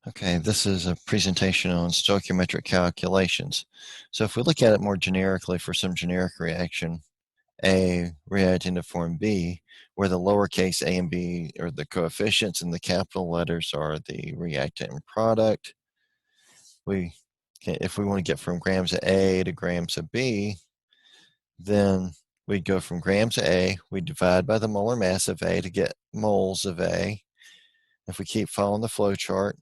Okay, this is a presentation on stoichiometric calculations. So if we look at it more generically for some generic reaction, A reacting to form B, where the lowercase a and b are the coefficients and the capital letters are the reactant and product. If we want to get from grams of A to grams of B, then we'd go from grams of A, we divide by the molar mass of A to get moles of A. If we keep following the flow chart,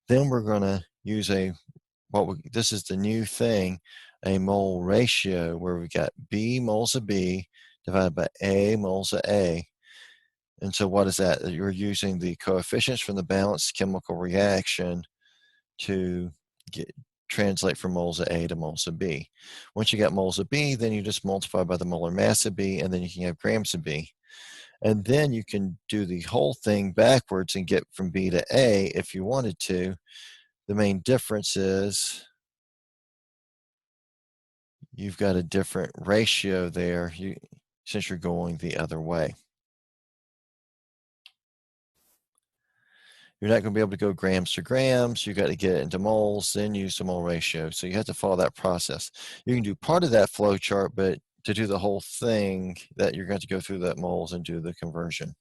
then we're going to use this is the new thing, a mole ratio, where we got B moles of B divided by A moles of A. And so what is that? You're using the coefficients from the balanced chemical reaction to translate from moles of A to moles of B. Once you got moles of B, then you just multiply by the molar mass of B, and then you can have grams of B. And then you can do the whole thing backwards and get from B to A if you wanted to. The main difference is you've got a different ratio there since you're going the other way. You're not going to be able to go grams to grams. You got to get it into moles, then use the mole ratio. So you have to follow that process. You can do part of that flow chart, but to do the whole thing, that you're going to go through that moles and do the conversion.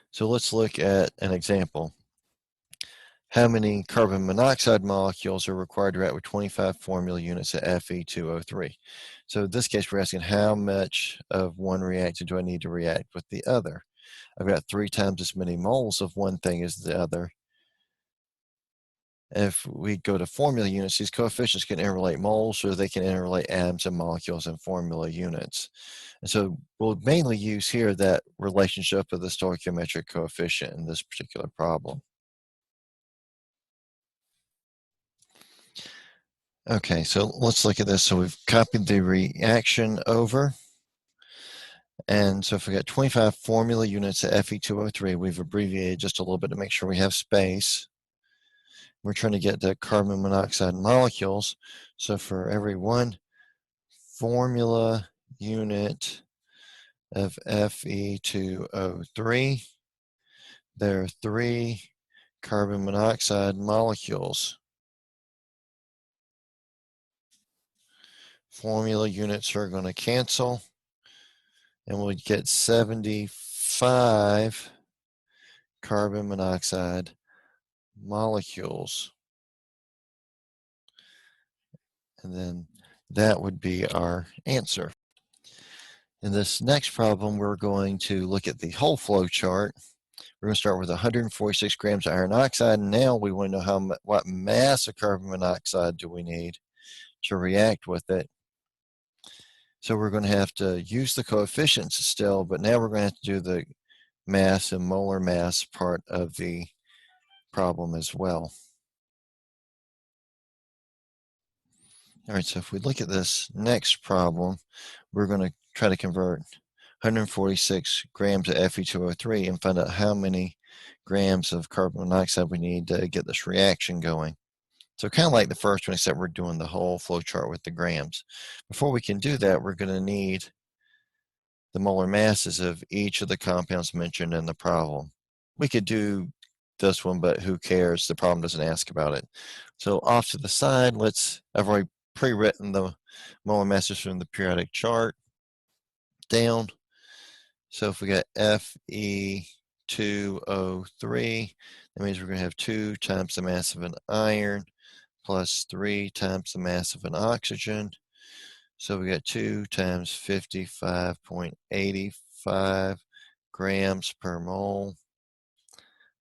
So let's look at an example. How many carbon monoxide molecules are required to react with 25 formula units of Fe2O3? So in this case, we're asking how much of one reactant do I need to react with the other? I've got 3 times as many moles of one thing as the other. If we go to formula units, these coefficients can interrelate moles, or they can interrelate atoms and molecules in formula units. And so we'll mainly use here that relationship of the stoichiometric coefficient in this particular problem. Okay, so let's look at this. So we've copied the reaction over. And so if we got 25 formula units of Fe2O3, we've abbreviated just a little bit to make sure we have space. We're trying to get the carbon monoxide molecules. So for every one formula unit of Fe2O3, there are 3 carbon monoxide molecules. Formula units are going to cancel, and we'll get 75 carbon monoxide molecules. And then that would be our answer. In this next problem, we're going to look at the whole flow chart. We're going to start with 146 grams of iron oxide, and now we want to know what mass of carbon monoxide do we need to react with it. So we're going to have to use the coefficients still, but now we're going to have to do the mass and molar mass part of the problem as well. All right, so if we look at this next problem, we're going to try to convert 146 grams of Fe2O3 and find out how many grams of carbon monoxide we need to get this reaction going. So kind of like the first one, except we're doing the whole flow chart with the grams. Before we can do that, we're going to need the molar masses of each of the compounds mentioned in the problem. We could do this one, but who cares? The problem doesn't ask about it. So off to the side, I've already pre-written the molar masses from the periodic chart down. So if we got Fe2O3, that means we're going to have 2 times the mass of an iron plus 3 times the mass of an oxygen. So we got 2 times 55.85 grams per mole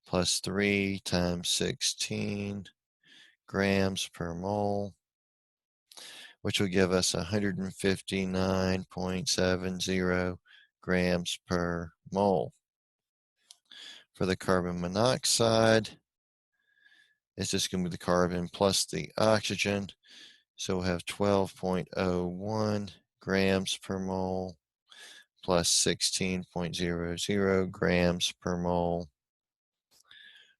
plus 3 times 16 grams per mole, which will give us 159.70 grams per mole. For the carbon monoxide, it's just going to be the carbon plus the oxygen. So we'll have 12.01 grams per mole plus 16.00 grams per mole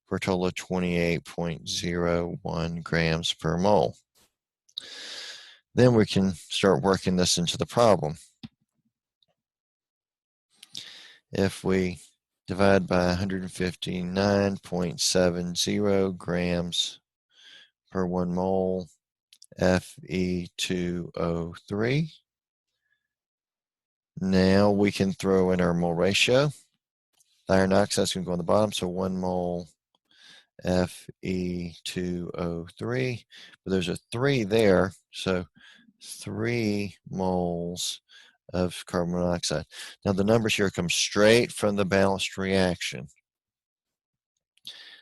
for a total of 28.01 grams per mole. Then we can start working this into the problem. If we divide by 159.70 grams per 1 mole Fe2O3. Now we can throw in our mole ratio. The iron oxide is going to go on the bottom, so 1 mole Fe2O3. But there's a 3 there, so 3 moles of carbon monoxide. Now the numbers here come straight from the balanced reaction.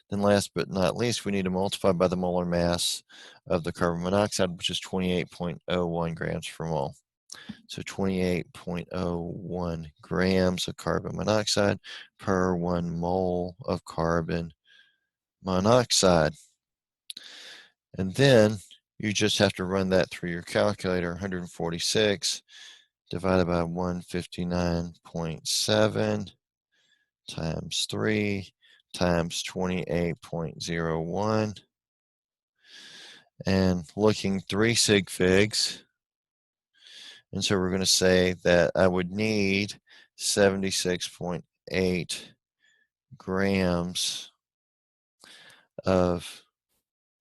Then last but not least, we need to multiply by the molar mass of the carbon monoxide, which is 28.01 grams per mole. So 28.01 grams of carbon monoxide per 1 mole of carbon monoxide. And then you just have to run that through your calculator. 146 divided by 159.7 times 3 times 28.01. And looking 3 sig figs. And so we're going to say that I would need 76.8 grams of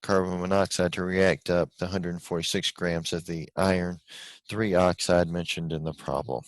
carbon monoxide to react up the 146 grams of the iron 3 oxide mentioned in the problem.